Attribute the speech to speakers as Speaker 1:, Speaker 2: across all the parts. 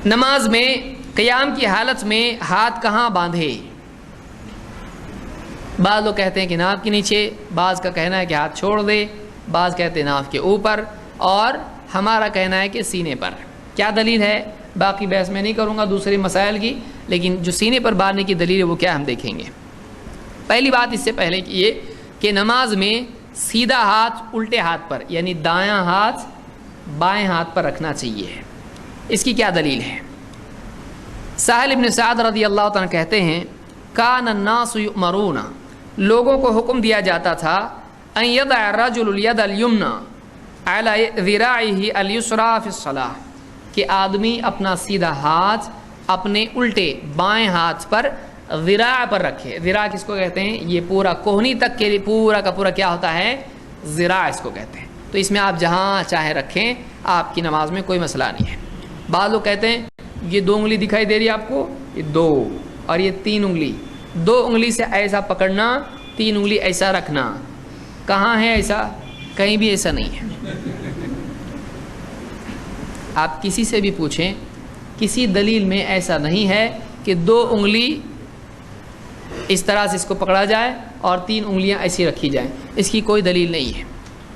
Speaker 1: نماز میں قیام کی حالت میں ہاتھ کہاں باندھے؟ بعض لوگ کہتے ہیں کہ ناف کے نیچے، بعض کا کہنا ہے کہ ہاتھ چھوڑ دے، بعض کہتے ہیں ناف کے اوپر، اور ہمارا کہنا ہے کہ سینے پر۔ کیا دلیل ہے؟ باقی بحث میں نہیں کروں گا دوسرے مسائل کی، لیکن جو سینے پر باندھنے کی دلیل ہے وہ کیا ہم دیکھیں گے۔ پہلی بات اس سے پہلے کہ یہ کہ نماز میں سیدھا ہاتھ الٹے ہاتھ پر یعنی دایاں ہاتھ بائیں ہاتھ پر رکھنا چاہیے۔ اس کی کیا دلیل ہے؟ سہل ابن سعد رضی اللہ تعالیٰ کہتے ہیں کان الناس یؤمرون، لوگوں کو حکم دیا جاتا تھا ان یضع الرجل الید الیمنی علی ذراعہ الیسری فی الصلاۃ، کہ آدمی اپنا سیدھا ہاتھ اپنے الٹے بائیں ہاتھ پر ذراع پر رکھے۔ ذراع کس کو کہتے ہیں؟ یہ پورا کوہنی تک کے پورا کا پورا کیا ہوتا ہے؟ ذراع اس کو کہتے ہیں۔ تو اس میں آپ جہاں چاہے رکھیں، آپ کی نماز میں کوئی مسئلہ نہیں ہے۔ بعض لوگ کہتے ہیں یہ 2 انگلی دکھائی دے رہی ہے آپ کو، یہ 2 اور یہ 3 انگلی، 2 انگلی سے ایسا پکڑنا، 3 انگلی ایسا رکھنا، کہاں ہے ایسا؟ کہیں بھی ایسا نہیں ہے۔ آپ کسی سے بھی پوچھیں، کسی دلیل میں ایسا نہیں ہے کہ 2 انگلی اس طرح سے اس کو پکڑا جائے اور 3 انگلیاں ایسی رکھی جائیں، اس کی کوئی دلیل نہیں ہے۔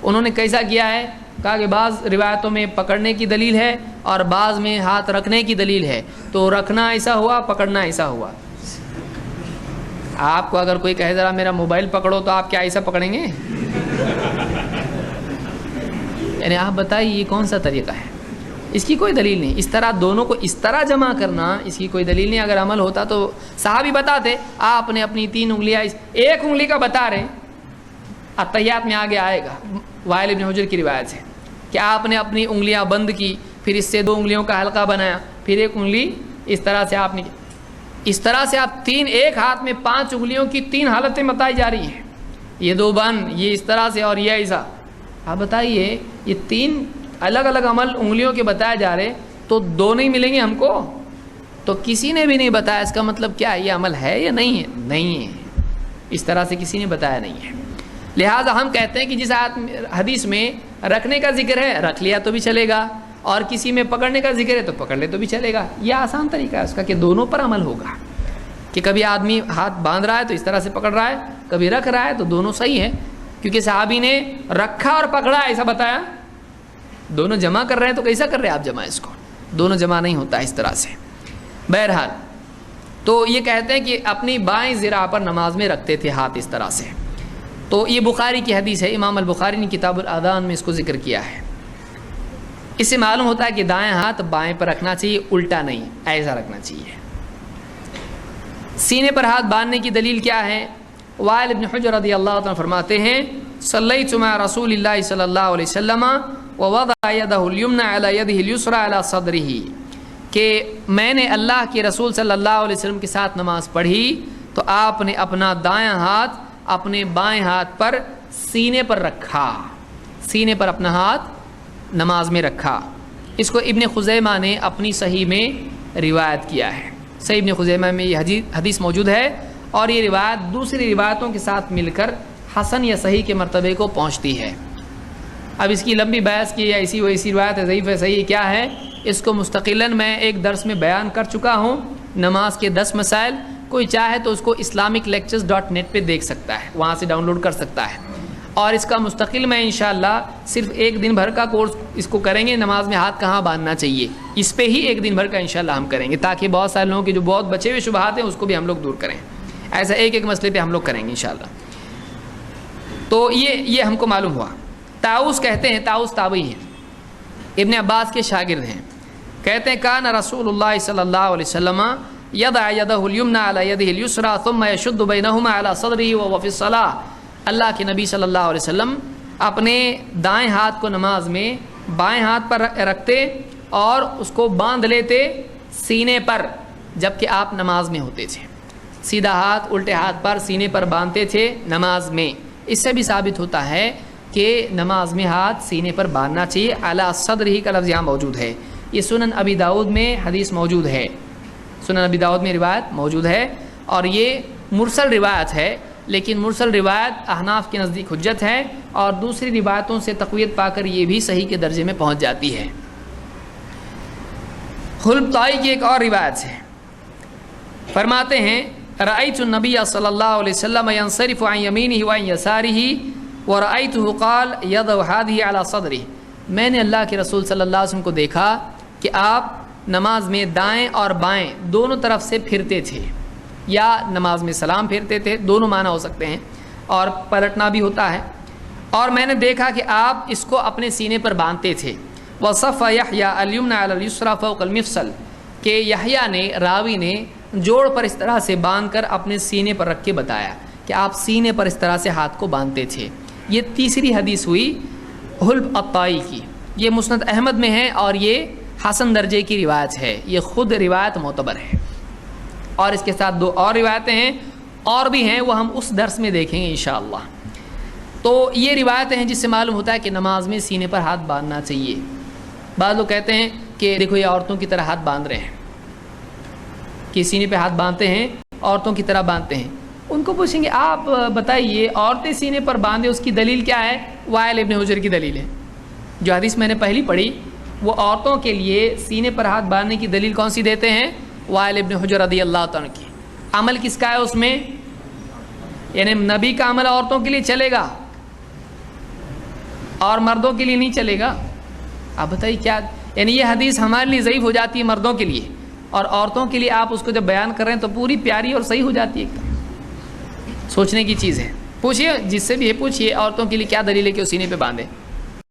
Speaker 1: انہوں نے کیسا کیا ہے؟ کہا کہ بعض روایتوں میں پکڑنے کی دلیل ہے اور بعض میں ہاتھ رکھنے کی دلیل ہے، تو رکھنا ایسا ہوا، پکڑنا ایسا ہوا۔ آپ کو اگر کوئی کہے ذرا میرا موبائل پکڑو تو آپ کیا ایسا پکڑیں گے؟ یعنی آپ بتائیے یہ کون سا طریقہ ہے؟ اس کی کوئی دلیل نہیں۔ اس طرح دونوں کو اس طرح جمع کرنا، اس کی کوئی دلیل نہیں۔ اگر عمل ہوتا تو صحابی بتاتے، آپ نے اپنی 3 انگلیاں، 1 انگلی کا بتا رہے، اتحیات میں آگے آئے گا وائل بن حجر کی روایت ہے کہ آپ نے اپنی انگلیاں بند کی، پھر اس سے 2 انگلیوں کا حلقہ بنایا، پھر 1 انگلی اس طرح سے آپ نے، اس طرح سے آپ 3 ایک ہاتھ میں 5 انگلیوں کی 3 حالتیں بتائی جا رہی ہیں، یہ 2 بند، یہ اس طرح سے اور یہ ایسا۔ آپ بتائیے یہ 3 الگ الگ عمل انگلیوں کے بتائے جا رہے، تو 2 نہیں ملیں گے ہم کو؟ تو کسی نے بھی نہیں بتایا، اس کا مطلب کیا ہے؟ یہ عمل ہے یا نہیں ہے؟ نہیں ہے، اس طرح سے کسی نے بتایا نہیں ہے۔ لہٰذا ہم کہتے ہیں کہ جس حدیث میں رکھنے کا ذکر ہے رکھ لیا تو بھی چلے گا، اور کسی میں پکڑنے کا ذکر ہے تو پکڑ لے تو بھی چلے گا۔ یہ آسان طریقہ ہے اس کا کہ دونوں پر عمل ہوگا، کہ کبھی آدمی ہاتھ باندھ رہا ہے تو اس طرح سے پکڑ رہا ہے، کبھی رکھ رہا ہے، تو دونوں صحیح ہے، کیونکہ صحابی نے رکھا اور پکڑا ایسا بتایا۔ دونوں جمع کر رہے ہیں تو کیسا کر رہے ہیں آپ جمع؟ اس کو دونوں جمع نہیں ہوتا اس طرح سے۔ بہرحال تو یہ کہتے ہیں کہ اپنی بائیں ذراع پر نماز میں رکھتے تھے ہاتھ اس طرح سے۔ تو یہ بخاری کی حدیث ہے، امام البخاری نے کتاب الاذان میں اس کو ذکر کیا ہے۔ اس سے معلوم ہوتا ہے کہ دائیں ہاتھ بائیں پر رکھنا چاہیے، الٹا نہیں، ایسا رکھنا چاہیے۔ سینے پر ہاتھ باندھنے کی دلیل کیا ہے؟ وائل بن حجر رضی اللہ عنہ فرماتے ہیں صلیت مع رسول اللہ صلی اللہ علیہ وسلم ووضع یدہ الیمنی علی یدہ الیسری علی صدرہ، کہ میں نے اللہ کے رسول صلی اللہ علیہ وسلم کے ساتھ نماز پڑھی تو آپ نے اپنا دایاں ہاتھ اپنے بائیں ہاتھ پر سینے پر رکھا، سینے پر اپنا ہاتھ نماز میں رکھا۔ اس کو ابن خزیمہ نے اپنی صحیح میں روایت کیا ہے۔ صحیح ابن خزیمہ میں یہ حدیث موجود ہے، اور یہ روایت دوسری روایتوں کے ساتھ مل کر حسن یا صحیح کے مرتبے کو پہنچتی ہے۔ اب اس کی لمبی بحث کی، یا ایسی ویسی روایت ہے، ضعیف ہے صحیح کیا ہے، اس کو مستقلاً میں ایک درس میں بیان کر چکا ہوں، نماز کے 10 مسائل۔ کوئی چاہے تو اس کو islamiclectures.net پہ دیکھ سکتا ہے، وہاں سے ڈاؤن لوڈ کر سکتا ہے۔ اور اس کا مستقل میں انشاءاللہ صرف 1 دن بھر کا کورس اس کو کریں گے، نماز میں ہاتھ کہاں باندھنا چاہیے، اس پہ ہی 1 دن بھر کا انشاءاللہ ہم کریں گے، تاکہ بہت سارے لوگوں کے جو بہت بچے ہوئے شبہات ہیں اس کو بھی ہم لوگ دور کریں۔ ایسا ایک مسئلے پہ ہم لوگ کریں گے انشاءاللہ۔ تو یہ ہم کو معلوم ہوا۔ طاؤس کہتے ہیں، طاؤس تابعی ہیں، ابن عباس کے شاگرد ہیں، کہتے ہیں کان رسول اللہ صلی اللہ علیہ وسلم یضع یدہ الیمنی علی یدہ الیسری ثم یشد بینہما علی صدرہ وهو فی الصلاۃ، اللہ کے نبی صلی اللہ علیہ وسلم اپنے دائیں ہاتھ کو نماز میں بائیں ہاتھ پر رکھتے اور اس کو باندھ لیتے سینے پر، جبکہ آپ نماز میں ہوتے تھے۔ سیدھا ہاتھ الٹے ہاتھ پر سینے پر باندھتے تھے نماز میں۔ اس سے بھی ثابت ہوتا ہے کہ نماز میں ہاتھ سینے پر باندھنا چاہیے۔ علی صدرہ کا لفظ یہاں موجود ہے، یہ سنن ابی داؤد میں حدیث موجود ہے، سنن ابی داؤد میں روایت موجود ہے، اور یہ مرسل روایت ہے، لیکن مرسل روایت احناف کے نزدیک حجت ہے، اور دوسری روایتوں سے تقویت پا کر یہ بھی صحیح کے درجے میں پہنچ جاتی ہے۔ خلب طائی کی ایک اور روایت ہے، فرماتے ہیں رأیت النبی صلی اللہ علیہ وسلم ينصرف عن یمینہ وعن یسارہ ورأیتہ قال یضع هذه على صدرہ، میں نے اللہ کے رسول صلی اللہ علیہ وسلم کو دیکھا کہ آپ نماز میں دائیں اور بائیں دونوں طرف سے پھرتے تھے، یا نماز میں سلام پھیرتے تھے، دونوں معنی ہو سکتے ہیں، اور پلٹنا بھی ہوتا ہے، اور میں نے دیکھا کہ آپ اس کو اپنے سینے پر باندھتے تھے۔ وصف یحییٰ الیمن علی الیسریٰ فوق المفصل، کہ یحییٰ نے راوی نے جوڑ پر اس طرح سے باندھ کر اپنے سینے پر رکھ کے بتایا کہ آپ سینے پر اس طرح سے ہاتھ کو باندھتے تھے۔ یہ تیسری حدیث ہوئی حلب الطائی کی، یہ مسند احمد میں ہے اور یہ حسن درجے کی روایت ہے، یہ خود روایت معتبر ہے، اور اس کے ساتھ دو اور روایتیں ہیں اور بھی ہیں، وہ ہم اس درس میں دیکھیں گے انشاءاللہ۔ تو یہ روایتیں ہیں جس سے معلوم ہوتا ہے کہ نماز میں سینے پر ہاتھ باندھنا چاہیے۔ بعض لوگ کہتے ہیں کہ دیکھو یہ عورتوں کی طرح ہاتھ باندھ رہے ہیں، کہ سینے پہ ہاتھ باندھتے ہیں، عورتوں کی طرح باندھتے ہیں۔ ان کو پوچھیں گے آپ بتائیے عورتیں سینے پر باندھے اس کی دلیل کیا ہے؟ وائل ابن حجر کی دلیل ہے۔ جو حدیث میں نے پہلی پڑھی وہ عورتوں کے لیے سینے پر ہاتھ باندھنے کی دلیل کون سی دیتے ہیں؟ وائل ابن حجر رضی اللہ تعالیٰ کی۔ عمل کس کا ہے اس میں؟ یعنی نبی کا عمل عورتوں کے لیے چلے گا اور مردوں کے لیے نہیں چلے گا؟ آپ بتائیے کیا، یعنی یہ حدیث ہمارے لیے ضعیف ہو جاتی ہے مردوں کے لیے، اور عورتوں کے لیے آپ اس کو جب بیان کر رہے ہیں تو پوری پیاری اور صحیح ہو جاتی ہے۔ ایک دم سوچنے کی چیز ہے۔ پوچھئے جس سے بھی ہے، پوچھئے عورتوں کے لیے کیا دلیل ہے کہ وہ سینے پہ باندھے۔